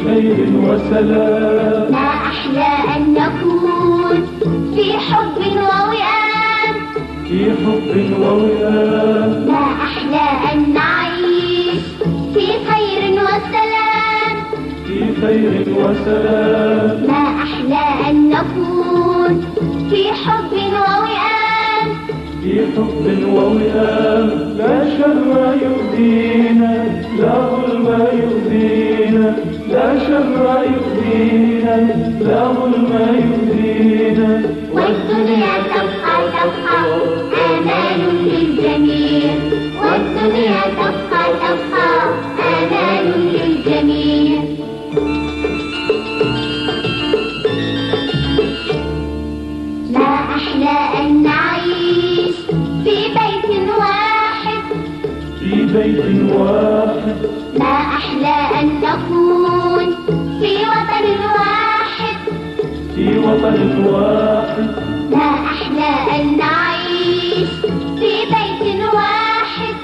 خير وسلام. ما أحلى أن نكون في حب ووئام، في حب ووئام. ما أحلى أن نعيش في خير وسلام، في خير وسلام. ما أحلى أن نكون في حب ووئام، في حب ووئام. لا شر يؤذينا، لا ظلم يؤذينا، لا شر يؤذينا، لا ظلم يؤذينا. والدنيا تبقى تبقى آمان للجميع، والدنيا تبقى تبقى آمان للجميع. ما أحلى أن نعيش في بيت واحد، في بيت واحد. ما أحلى أن نكون في وطن واحد، في وطن واحد. ما أحلى أن نعيش في بيت واحد،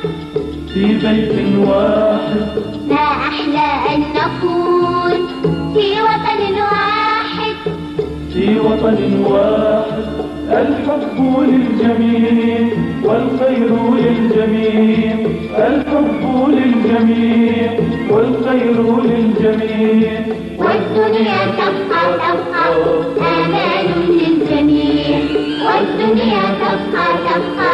في بيت واحد. ما أحلى أن نكون في وطن واحد، في وطن واحد. الحب للجميع والخير للجميع، الحب للجميع والخير للجميع. والدنيا تبقى تبقى آمان للجميع، والدنيا تبقى تبقى